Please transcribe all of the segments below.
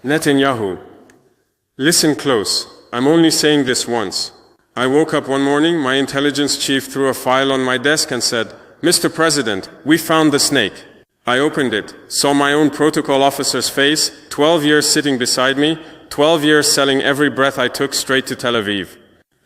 Netanyahu, listen close. I'm only saying this once. I woke up one morning, my intelligence chief threw a file on my desk and said, "Mr. President, we found the snake." I opened it, saw my own protocol officer's face, 12 years sitting beside me, 12 years selling every breath I took straight to Tel Aviv.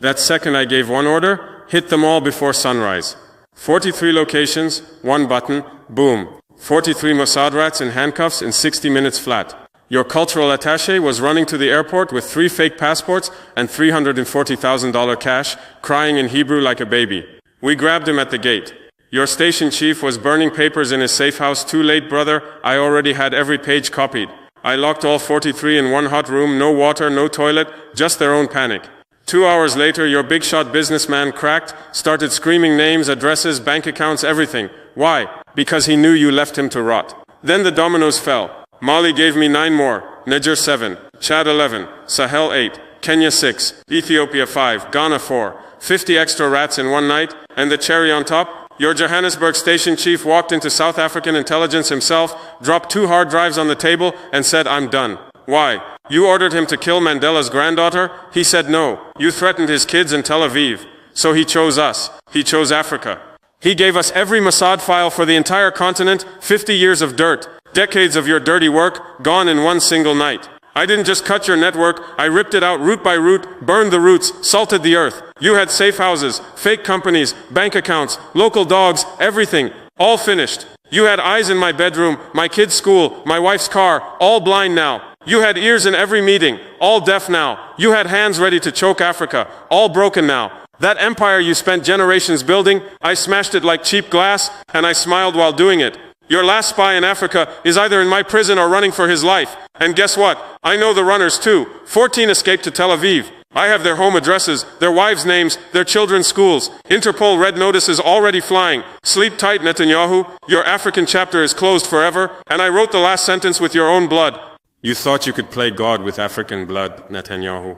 That second I gave one order, hit them all before sunrise. 43 locations, one button, boom. 43 Mossad rats in handcuffs in 60 minutes flat. Your cultural attaché was running to the airport with 3 fake passports and $340,000 cash, crying in Hebrew like a baby. We grabbed him at the gate. Your station chief was burning papers in his safe house. Too late, brother. I already had every page copied. I locked all 43 in one hot room, no water, no toilet, just their own panic. 2 hours later, your big shot businessman cracked, started screaming names, addresses, bank accounts, everything. Why? Because he knew you left him to rot. Then the dominoes fell. Mali gave me 9 more, Niger 7, Chad 11, Sahel 8, Kenya 6, Ethiopia 5, Ghana 4, 50 extra rats in one night, and the cherry on top, your Johannesburg station chief walked into South African intelligence himself, dropped 2 hard drives on the table, and said, "I'm done." Why? You ordered him to kill Mandela's granddaughter? He said no. You threatened his kids in Tel Aviv. So he chose us. He chose Africa. He gave us every Mossad file for the entire continent, 50 years of dirt. Decades of your dirty work, gone in one single night. I didn't just cut your network, I ripped it out root by root, burned the roots, salted the earth. You had safe houses, fake companies, bank accounts, local dogs, everything, all finished. You had eyes in my bedroom, my kid's school, my wife's car, all blind now. You had ears in every meeting, all deaf now. You had hands ready to choke Africa, all broken now. That empire you spent generations building, I smashed it like cheap glass, and I smiled while doing it. Your last spy in Africa is either in my prison or running for his life. And guess what? I know the runners too. 14 escaped to Tel Aviv. I have their home addresses, their wives' names, their children's schools. Interpol red notices already flying. Sleep tight, Netanyahu. Your African chapter is closed forever. And I wrote the last sentence with your own blood. You thought you could play God with African blood, Netanyahu.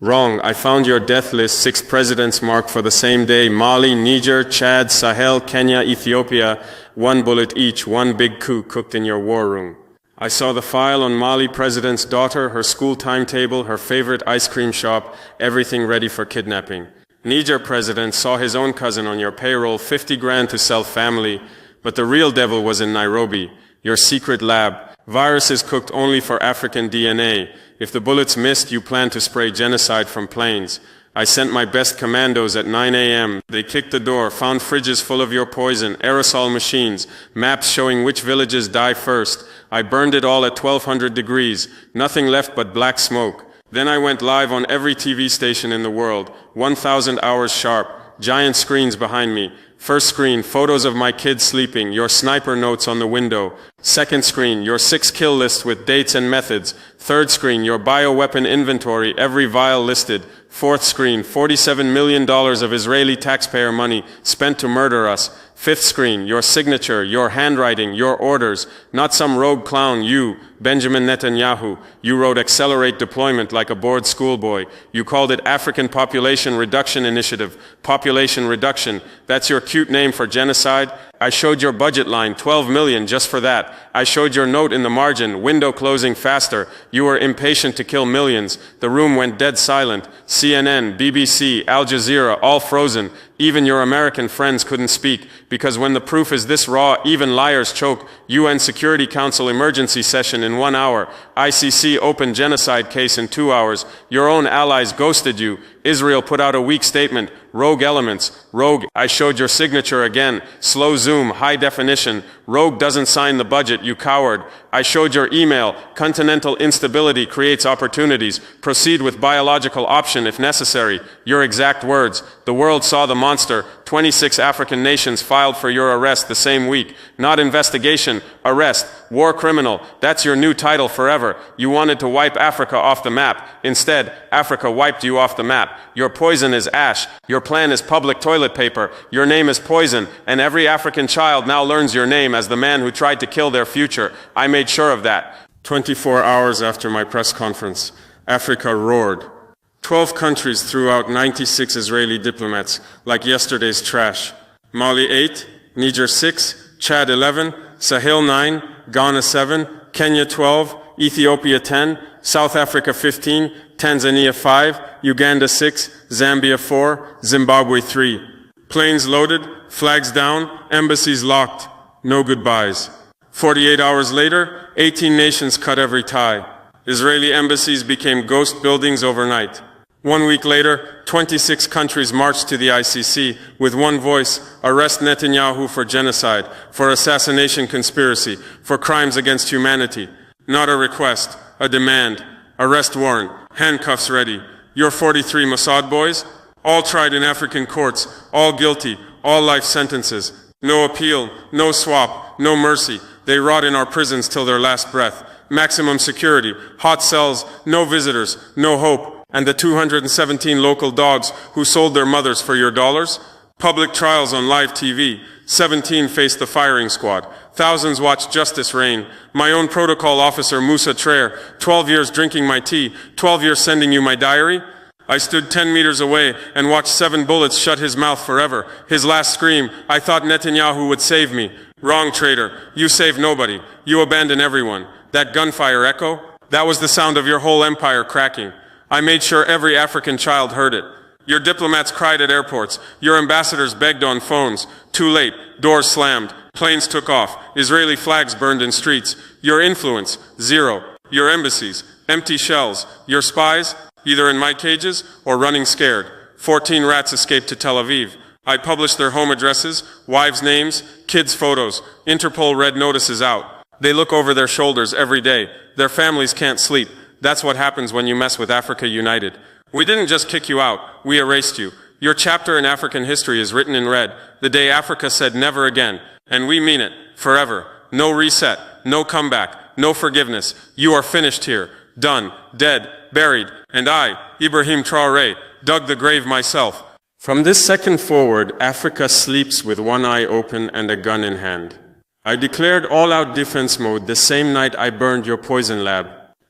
Wrong. I found your death list, 6 presidents marked for the same day. Mali, Niger, Chad, Sahel, Kenya, Ethiopia. 1 bullet each, 1 big coup cooked in your war room. I saw the file on Mali president's daughter, her school timetable, her favorite ice cream shop, everything ready for kidnapping. Niger president saw his own cousin on your payroll, 50 grand to sell family. But the real devil was in Nairobi, your secret lab. Viruses cooked only for African DNA. If the bullets missed, you planned to spray genocide from planes. I sent my best commandos at 9 a.m. They kicked the door, found fridges full of your poison, aerosol machines, maps showing which villages die first. I burned it all at 1200 degrees, nothing left but black smoke. Then I went live on every TV station in the world, 1,000 hours sharp, giant screens behind me. First screen, photos of my kids sleeping, your sniper notes on the window. Second screen, your 6 kill list with dates and methods. Third screen, your bioweapon inventory, every vial listed. Fourth screen, $47 million of Israeli taxpayer money spent to murder us. Fifth screen, your signature, your handwriting, your orders. Not some rogue clown, you, Benjamin Netanyahu. You wrote accelerate deployment like a bored schoolboy. You called it African Population Reduction Initiative. Population reduction. That's your cute name for genocide. I showed your budget line, 12 million just for that. I showed your note in the margin, window closing faster. You were impatient to kill millions. The room went dead silent. CNN, BBC, Al Jazeera, all frozen. Even your American friends couldn't speak, because when the proof is this raw, even liars choke. UN Security Council emergency session in 1 hour. ICC open genocide case in 2 hours. Your own allies ghosted you. Israel put out a weak statement. Rogue elements. Rogue, I showed your signature again. Slow zoom, high definition. Rogue doesn't sign the budget, you coward. I showed your email. Continental instability creates opportunities. Proceed with biological option if necessary. Your exact words. The world saw the monster. 26 African nations filed for your arrest the same week. Not investigation, arrest. War criminal. That's your new title forever. You wanted to wipe Africa off the map. Instead, Africa wiped you off the map. Your poison is ash. Your plan is public toilet paper. Your name is poison. And every African child now learns your name as the man who tried to kill their future. I made sure of that. 24 hours after my press conference, Africa roared. 12 countries threw out 96 Israeli diplomats like yesterday's trash. Mali 8, Niger 6, Chad 11, Sahel 9, Ghana 7, Kenya 12, Ethiopia 10, South Africa 15, Tanzania 5, Uganda 6, Zambia 4, Zimbabwe 3. Planes loaded, flags down, embassies locked. No goodbyes. 48 hours later, 18 nations cut every tie. Israeli embassies became ghost buildings overnight. 1 week later, 26 countries marched to the ICC with one voice: arrest Netanyahu for genocide, for assassination conspiracy, for crimes against humanity. Not a request, a demand. Arrest warrant, handcuffs ready. Your 43 Mossad boys, all tried in African courts, all guilty, all life sentences. No appeal, no swap, no mercy. They rot in our prisons till their last breath. Maximum security, hot cells, no visitors, no hope. And the 217 local dogs who sold their mothers for your dollars? Public trials on live TV. 17 faced the firing squad. Thousands watched justice reign. My own protocol officer, Musa Traer, 12 years drinking my tea, 12 years sending you my diary. I stood 10 meters away and watched 7 bullets shut his mouth forever. His last scream, I thought Netanyahu would save me. Wrong, traitor. You save nobody. You abandon everyone. That gunfire echo, that was the sound of your whole empire cracking. I made sure every African child heard it. Your diplomats cried at airports. Your ambassadors begged on phones. Too late. Doors slammed. Planes took off. Israeli flags burned in streets. Your influence, zero. Your embassies, empty shells. Your spies, either in my cages or running scared. 14 rats escaped to Tel Aviv. I published their home addresses, wives' names, kids' photos. Interpol red notices out. They look over their shoulders every day. Their families can't sleep. That's what happens when you mess with Africa United. We didn't just kick you out, we erased you. Your chapter in African history is written in red, the day Africa said never again. And we mean it, forever. No reset, no comeback, no forgiveness. You are finished here, done, dead, buried. And I, Ibrahim Traoré, dug the grave myself. From this second forward, Africa sleeps with one eye open and a gun in hand. I declared all-out defense mode the same night I burned your poison lab.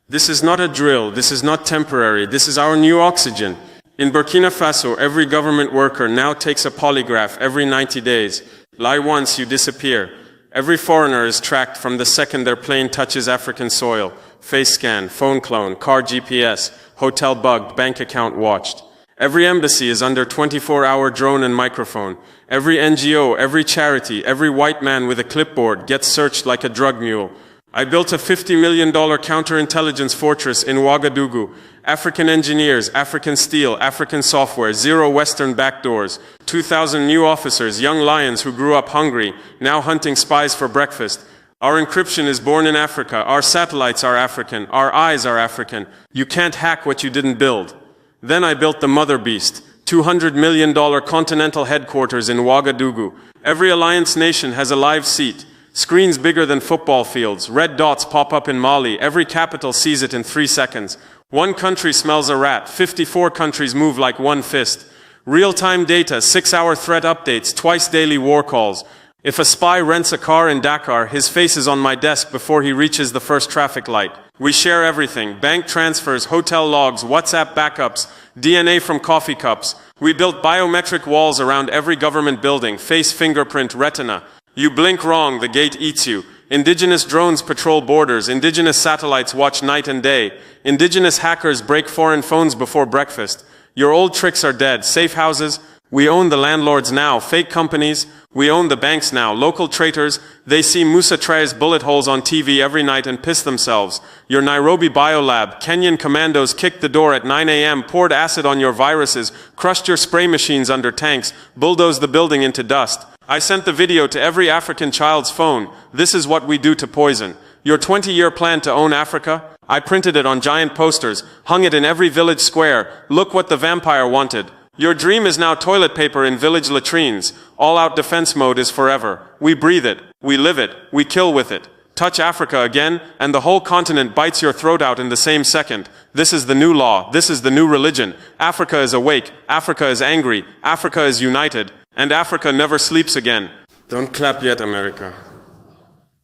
This is not a drill, this is not temporary, this is our new oxygen. In Burkina Faso, every government worker now takes a polygraph every 90 days. Lie once, you disappear. Every foreigner is tracked from the second their plane touches African soil. Face scan, phone clone, car GPS, hotel bugged, bank account watched. Every embassy is under 24-hour drone and microphone. Every NGO, every charity, every white man with a clipboard gets searched like a drug mule. I built a $50 million counterintelligence fortress in Ouagadougou. African engineers, African steel, African software, 0 Western backdoors, 2,000 new officers, young lions who grew up hungry, now hunting spies for breakfast. Our encryption is born in Africa. Our satellites are African. Our eyes are African. You can't hack what you didn't build. Then I built the mother beast, $200 million continental headquarters in Ouagadougou. Every alliance nation has a live seat. Screens bigger than football fields. Red dots pop up in Mali. Every capital sees it in 3 seconds. One country smells a rat. 54 countries move like one fist. Real-time data, 6-hour threat updates, twice daily war calls. If a spy rents a car in Dakar, his face is on my desk before he reaches the first traffic light. We share everything. Bank transfers, hotel logs, WhatsApp backups, DNA from coffee cups. We built biometric walls around every government building. Face, fingerprint, retina. You blink wrong, the gate eats you. Indigenous drones patrol borders. Indigenous satellites watch night and day. Indigenous hackers break foreign phones before breakfast. Your old tricks are dead. Safe houses, we own the landlords now. Fake companies, we own the banks now. Local traitors, they see Musa Traor's bullet holes on TV every night and piss themselves. Your Nairobi biolab, Kenyan commandos kicked the door at 9 a.m., poured acid on your viruses, crushed your spray machines under tanks, bulldozed the building into dust. I sent the video to every African child's phone. This is what we do to poison. Your 20-year plan to own Africa? I printed it on giant posters, hung it in every village square. Look what the vampire wanted. Your dream is now toilet paper in village latrines. All-out defense mode is forever. We breathe it. We live it. We kill with it. Touch Africa again, and the whole continent bites your throat out in the same second. This is the new law. This is the new religion. Africa is awake. Africa is angry. Africa is united. And Africa never sleeps again. Don't clap yet, America.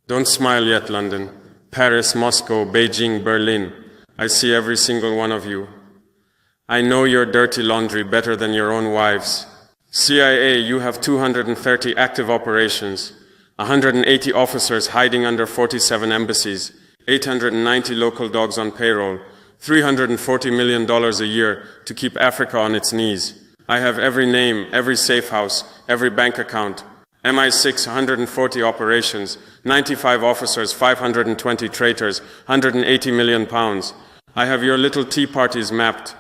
Don't smile yet, London. Paris, Moscow, Beijing, Berlin. I see every single one of you. I know your dirty laundry better than your own wives. CIA, you have 230 active operations, 180 officers hiding under 47 embassies. 890 local dogs on payroll, $340 million a year to keep Africa on its knees. I have every name, every safe house, every bank account. MI6, 140 operations, 95 officers, 520 traitors, 180 million pounds. I have your little tea parties mapped.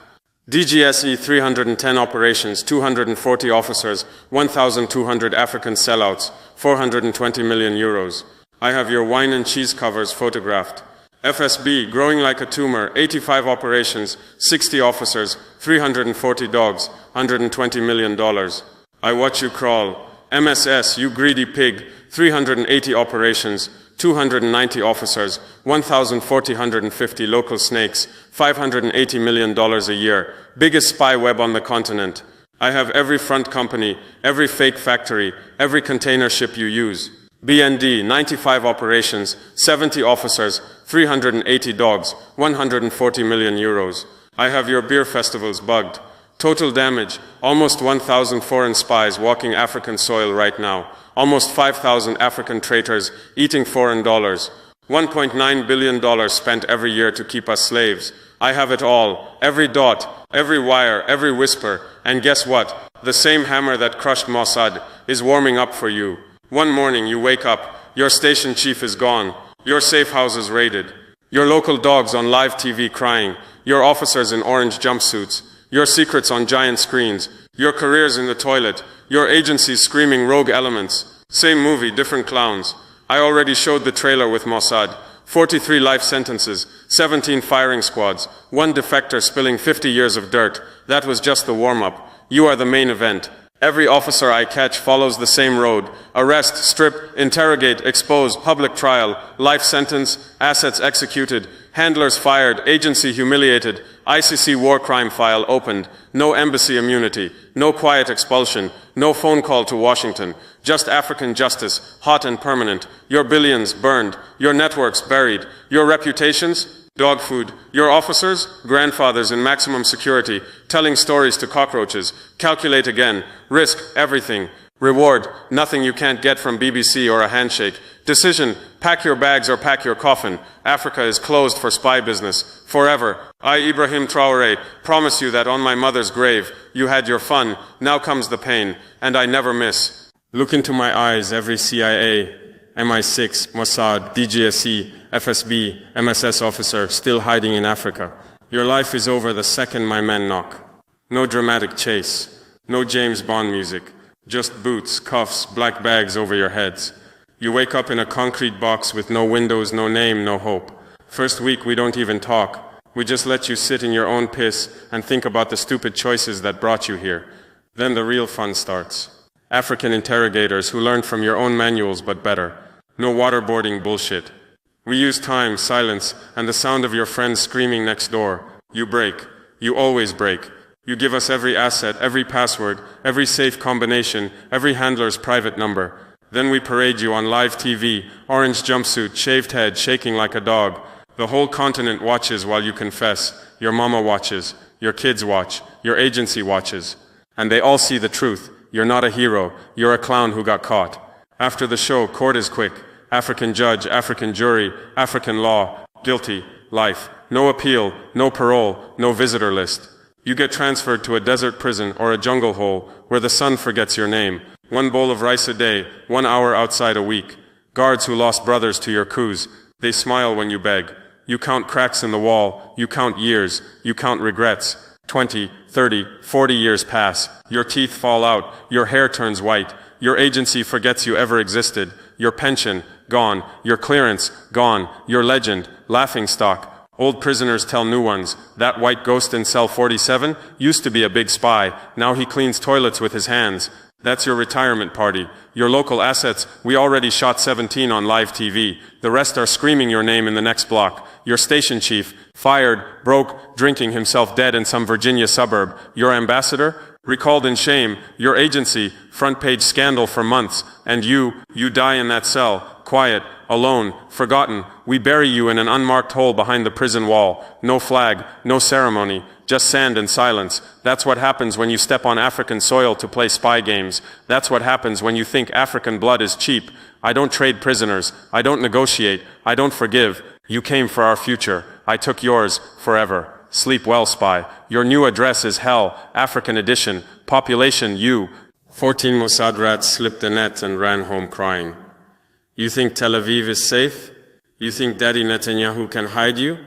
DGSE, 310 operations, 240 officers, 1,200 African sellouts, 420 million euros. I have your wine and cheese covers photographed. FSB, growing like a tumor, 85 operations, 60 officers, 340 dogs, $120 million. I watch you crawl. MSS, you greedy pig, 380 operations, 290 officers, 1,450 local snakes, $580 million a year, biggest spy web on the continent. I have every front company, every fake factory, every container ship you use. BND, 95 operations, 70 officers, 380 dogs, 140 million euros. I have your beer festivals bugged. Total damage, almost 1,000 foreign spies walking African soil right now. Almost 5,000 African traitors eating foreign dollars. $1.9 billion spent every year to keep us slaves. I have it all, every dot, every wire, every whisper. And guess what? The same hammer that crushed Mossad is warming up for you. One morning you wake up, your station chief is gone, your safe houses raided, your local dogs on live TV crying, your officers in orange jumpsuits, your secrets on giant screens, your careers in the toilet, your agencies screaming rogue elements. Same movie, different clowns. I already showed the trailer with Mossad. 43 life sentences, 17 firing squads, one defector spilling 50 years of dirt. That was just the warm-up. You are the main event. Every officer I catch follows the same road. Arrest, strip, interrogate, expose, public trial, life sentence, assets executed, handlers fired, agency humiliated, ICC war crime file opened, no embassy immunity, no quiet expulsion, no phone call to Washington, just African justice, hot and permanent, your billions burned, your networks buried, your reputations, dog food, your officers, grandfathers in maximum security, telling stories to cockroaches, calculate again, risk, everything, reward, nothing you can't get from BBC or a handshake, decision, pack your bags or pack your coffin, Africa is closed for spy business, forever. I, Ibrahim Traoré, promise you that on my mother's grave, you had your fun, now comes the pain, and I never miss. Look into my eyes, every CIA, MI6, Mossad, DGSE, FSB, MSS officer still hiding in Africa. Your life is over the second my men knock. No dramatic chase, no James Bond music, just boots, cuffs, black bags over your heads. You wake up in a concrete box with no windows, no name, no hope. First week we don't even talk. We just let you sit in your own piss and think about the stupid choices that brought you here. Then the real fun starts. African interrogators who learned from your own manuals but better. No waterboarding bullshit. We use time, silence, and the sound of your friends screaming next door. You break. You always break. You give us every asset, every password, every safe combination, every handler's private number. Then we parade you on live TV, orange jumpsuit, shaved head, shaking like a dog. The whole continent watches while you confess. Your mama watches. Your kids watch. Your agency watches. And they all see the truth. You're not a hero. You're a clown who got caught. After the show, court is quick. African judge, African jury, African law, guilty, life. No appeal, no parole, no visitor list. You get transferred to a desert prison or a jungle hole where the sun forgets your name. 1 bowl of rice a day, 1 hour outside a week. Guards who lost brothers to your coups. They smile when you beg. You count cracks in the wall. You count years. You count regrets. 20, 30, 40 years pass. Your teeth fall out. Your hair turns white. Your agency forgets you ever existed. Your pension, gone. Your clearance, gone. Your legend, laughingstock. Old prisoners tell new ones, that white ghost in cell 47 used to be a big spy. Now he cleans toilets with his hands. That's your retirement party. Your local assets, we already shot 17 on live TV. The rest are screaming your name in the next block. Your station chief, fired, broke, drinking himself dead in some Virginia suburb. Your ambassador, recalled in shame. Your agency, front page scandal for months. And you die in that cell, quiet, alone, forgotten. We bury you in an unmarked hole behind the prison wall. No flag, no ceremony, just sand and silence. That's what happens when you step on African soil to play spy games. That's what happens when you think African blood is cheap. I don't trade prisoners. I don't negotiate. I don't forgive. You came for our future. I took yours forever. Sleep well, spy. Your new address is hell. African edition. Population you. 14 Mossad rats slipped the net and ran home crying. You think Tel Aviv is safe? You think Daddy Netanyahu can hide you?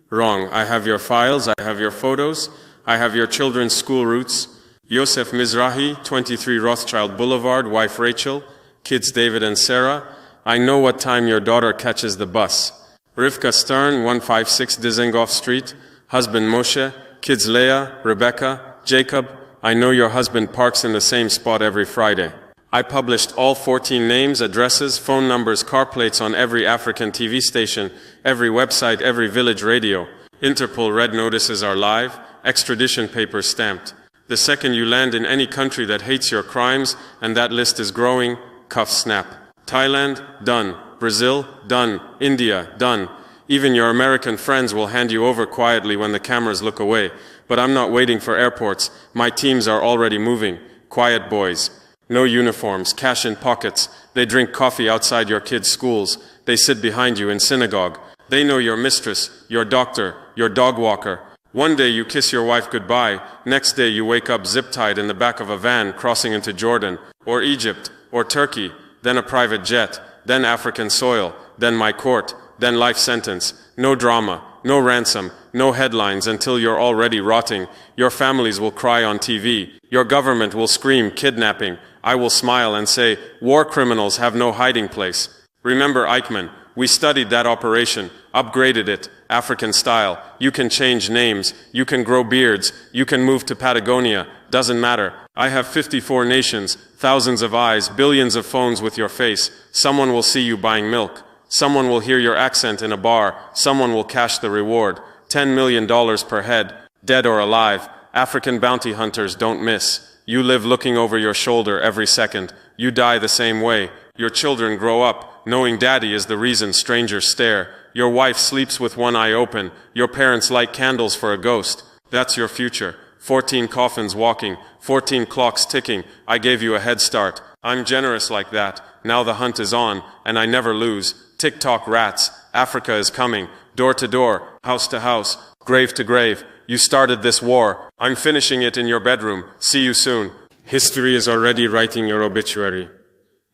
Wrong. I have your files. I have your photos. I have your children's school routes. Yosef Mizrahi, 23 Rothschild Boulevard, wife Rachel, kids David and Sarah. I know what time your daughter catches the bus. Rivka Stern, 156 Dizengoff Street, husband Moshe, kids Leah, Rebecca, Jacob. I know your husband parks in the same spot every Friday. I published all 14 names, addresses, phone numbers, car plates on every African TV station, every website, every village radio. Interpol red notices are live, extradition papers stamped. The second you land in any country that hates your crimes, and that list is growing, cuffs snap. Thailand, done. Brazil, done. India, done. Even your American friends will hand you over quietly when the cameras look away. But I'm not waiting for airports. My teams are already moving. Quiet boys. No uniforms, cash in pockets. They drink coffee outside your kids' schools. They sit behind you in synagogue. They know your mistress, your doctor, your dog walker. One day you kiss your wife goodbye, next day you wake up zip-tied in the back of a van crossing into Jordan, or Egypt, or Turkey, then a private jet, then African soil, then my court, then life sentence. No drama, no ransom, no headlines until you're already rotting. Your families will cry on TV. Your government will scream kidnapping. I will smile and say, war criminals have no hiding place. Remember Eichmann. We studied that operation, upgraded it, African style. You can change names, you can grow beards, you can move to Patagonia, doesn't matter. I have 54 nations, thousands of eyes, billions of phones with your face. Someone will see you buying milk. Someone will hear your accent in a bar. Someone will cash the reward. $10 million per head, dead or alive. African bounty hunters don't miss. You live looking over your shoulder every second. You die the same way. Your children grow up, knowing daddy is the reason strangers stare. Your wife sleeps with one eye open. Your parents light candles for a ghost. That's your future. 14 coffins walking, 14 clocks ticking. I gave you a head start. I'm generous like that. Now the hunt is on, and I never lose. Tick-tock rats. Africa is coming. Door to door, house to house, grave to grave. You started this war. I'm finishing it in your bedroom. See you soon. History is already writing your obituary.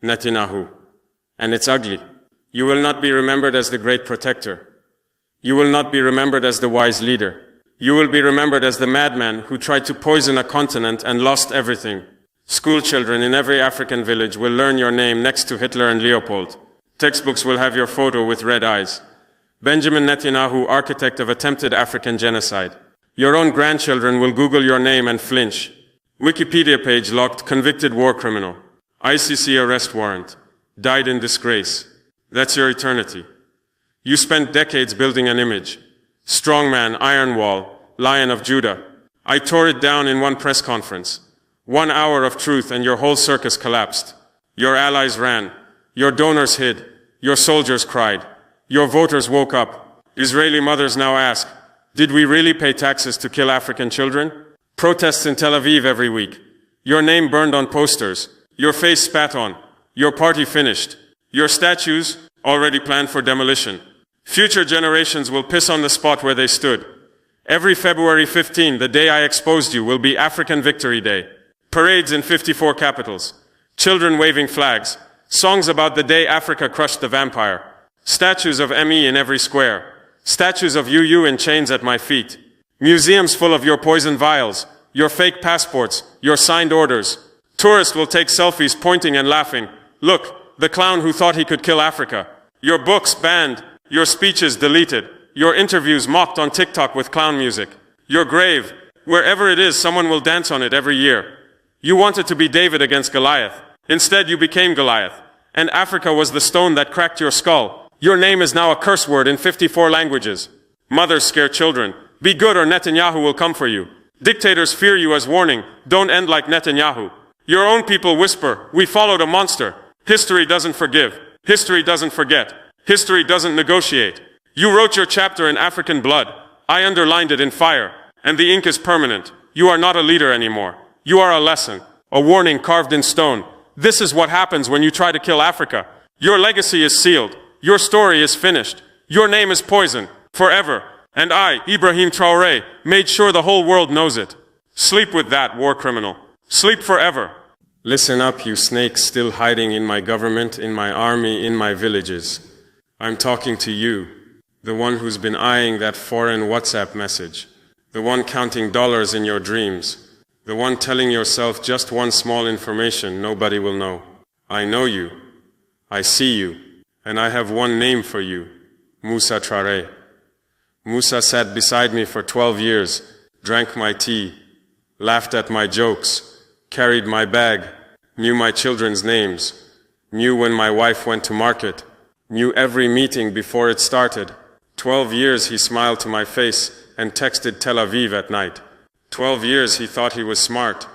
Netanyahu. And it's ugly. You will not be remembered as the great protector. You will not be remembered as the wise leader. You will be remembered as the madman who tried to poison a continent and lost everything. School children in every African village will learn your name next to Hitler and Leopold. Textbooks will have your photo with red eyes. Benjamin Netanyahu, architect of attempted African genocide. Your own grandchildren will Google your name and flinch. Wikipedia page locked convicted war criminal. ICC arrest warrant. Died in disgrace. That's your eternity. You spent decades building an image. Strongman, Iron Wall, Lion of Judah. I tore it down in one press conference. 1 hour of truth and your whole circus collapsed. Your allies ran. Your donors hid. Your soldiers cried. Your voters woke up. Israeli mothers now ask, did we really pay taxes to kill African children? Protests in Tel Aviv every week. Your name burned on posters. Your face spat on. Your party finished. Your statues already planned for demolition. Future generations will piss on the spot where they stood. Every February 15, the day I exposed you, will be African Victory Day. Parades in 54 capitals. Children waving flags. Songs about the day Africa crushed the vampire. Statues of ME in every square. Statues of you in chains at my feet. Museums full of your poison vials, your fake passports, your signed orders. Tourists will take selfies pointing and laughing. Look, the clown who thought he could kill Africa. Your books banned, your speeches deleted, your interviews mocked on TikTok with clown music. Your grave, wherever it is, someone will dance on it every year. You wanted to be David against Goliath. Instead, you became Goliath. And Africa was the stone that cracked your skull. Your name is now a curse word in 54 languages. Mothers scare children. Be good or Netanyahu will come for you. Dictators fear you as warning. Don't end like Netanyahu. Your own people whisper, we followed a monster. History doesn't forgive. History doesn't forget. History doesn't negotiate. You wrote your chapter in African blood. I underlined it in fire. And the ink is permanent. You are not a leader anymore. You are a lesson. A warning carved in stone. This is what happens when you try to kill Africa. Your legacy is sealed. Your story is finished. Your name is poison, forever. And I, Ibrahim Traoré, made sure the whole world knows it. Sleep with that, war criminal. Sleep forever. Listen up, you snakes still hiding in my government, in my army, in my villages. I'm talking to you, the one who's been eyeing that foreign WhatsApp message, the one counting dollars in your dreams, the one telling yourself just one small information nobody will know. I know you, I see you, and I have one name for you, Musa Traoré. Musa sat beside me for 12 years, drank my tea, laughed at my jokes, carried my bag, knew my children's names, knew when my wife went to market, knew every meeting before it started. 12 years he smiled to my face and texted Tel Aviv at night. 12 years he thought he was smart.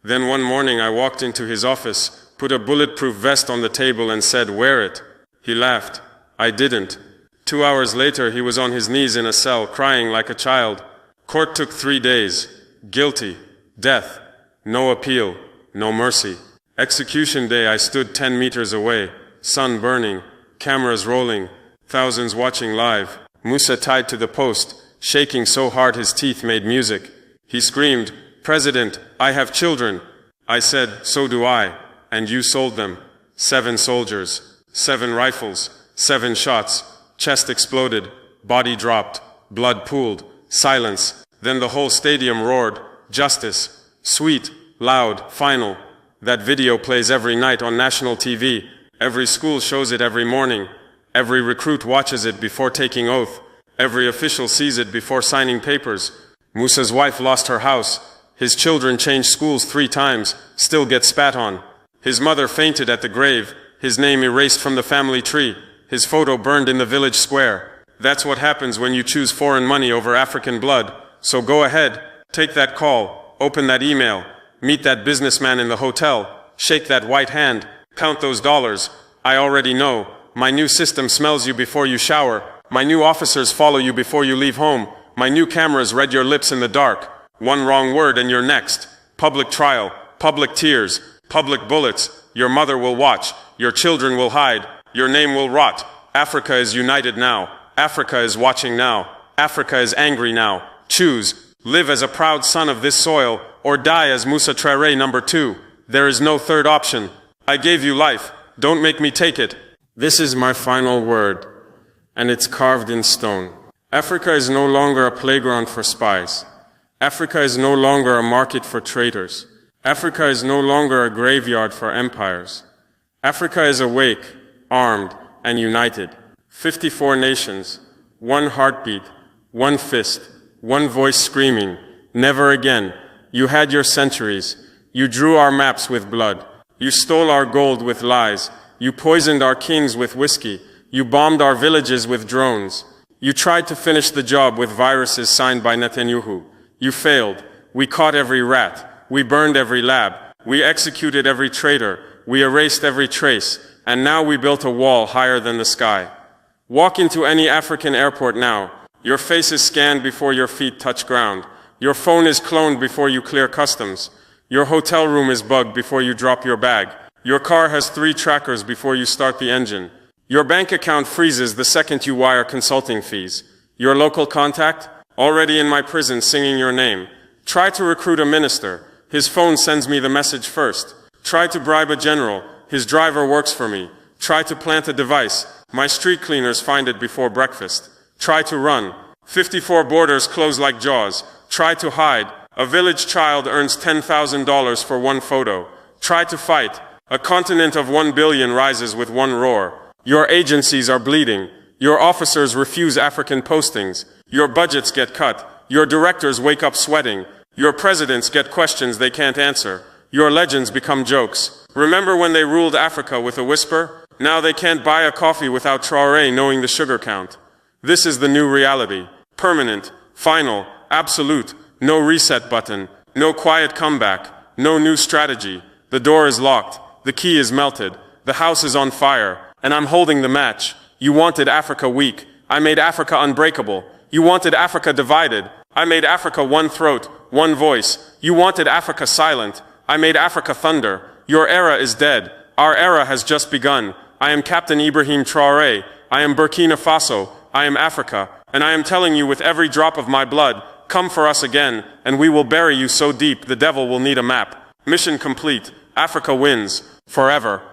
Then one morning I walked into his office, put a bulletproof vest on the table and said, "Wear it." He laughed. I didn't. 2 hours later he was on his knees in a cell, crying like a child. Court took 3 days. Guilty. Death. No appeal. No mercy. Execution day I stood 10 meters away. Sun burning. Cameras rolling. Thousands watching live. Musa tied to the post, shaking so hard his teeth made music. He screamed, "President, I have children." I said, "So do I. And you sold them." 7 soldiers. 7 rifles. 7 shots. Chest exploded. Body dropped. Blood pooled. Silence. Then the whole stadium roared, "Justice." Sweet, loud, final. That video plays every night on national TV. Every school shows it every morning. Every recruit watches it before taking oath. Every official sees it before signing papers. Musa's wife lost her house. His children changed schools 3 times, still get spat on. His mother fainted at the grave, his name erased from the family tree, his photo burned in the village square. That's what happens when you choose foreign money over African blood. So go ahead, take that call, open that email, meet that businessman in the hotel, shake that white hand, count those dollars. I already know. My new system smells you before you shower. My new officers follow you before you leave home. My new cameras read your lips in the dark. One wrong word and you're next. Public trial, public tears, public bullets. Your mother will watch. Your children will hide. Your name will rot. Africa is united now. Africa is watching now. Africa is angry now. Choose. Live as a proud son of this soil, or die as Musa Traoré #2. There is no third option. I gave you life. Don't make me take it. This is my final word, and it's carved in stone. Africa is no longer a playground for spies. Africa is no longer a market for traitors. Africa is no longer a graveyard for empires. Africa is awake, armed, and united. 54 nations, one heartbeat, one fist, one voice screaming, never again. You had your centuries. You drew our maps with blood. You stole our gold with lies. You poisoned our kings with whiskey. You bombed our villages with drones. You tried to finish the job with viruses signed by Netanyahu. You failed. We caught every rat. We burned every lab. We executed every traitor. We erased every trace. And now we built a wall higher than the sky. Walk into any African airport now. Your face is scanned before your feet touch ground. Your phone is cloned before you clear customs. Your hotel room is bugged before you drop your bag. Your car has 3 trackers before you start the engine. Your bank account freezes the second you wire consulting fees. Your local contact? Already in my prison singing your name. Try to recruit a minister. His phone sends me the message first. Try to bribe a general. His driver works for me. Try to plant a device. My street cleaners find it before breakfast. Try to run. 54 borders close like jaws. Try to hide. A village child earns $10,000 for one photo. Try to fight. A continent of 1 billion rises with one roar. Your agencies are bleeding. Your officers refuse African postings. Your budgets get cut. Your directors wake up sweating. Your presidents get questions they can't answer. Your legends become jokes. Remember when they ruled Africa with a whisper? Now they can't buy a coffee without Traoré knowing the sugar count. This is the new reality. Permanent, final, absolute. No reset button. No quiet comeback. No new strategy. The door is locked. The key is melted. The house is on fire. And I'm holding the match. You wanted Africa weak. I made Africa unbreakable. You wanted Africa divided. I made Africa one throat, one voice. You wanted Africa silent. I made Africa thunder. Your era is dead. Our era has just begun. I am Captain Ibrahim Traoré. I am Burkina Faso. I am Africa, and I am telling you with every drop of my blood, come for us again, and we will bury you so deep the devil will need a map. Mission complete. Africa wins. Forever.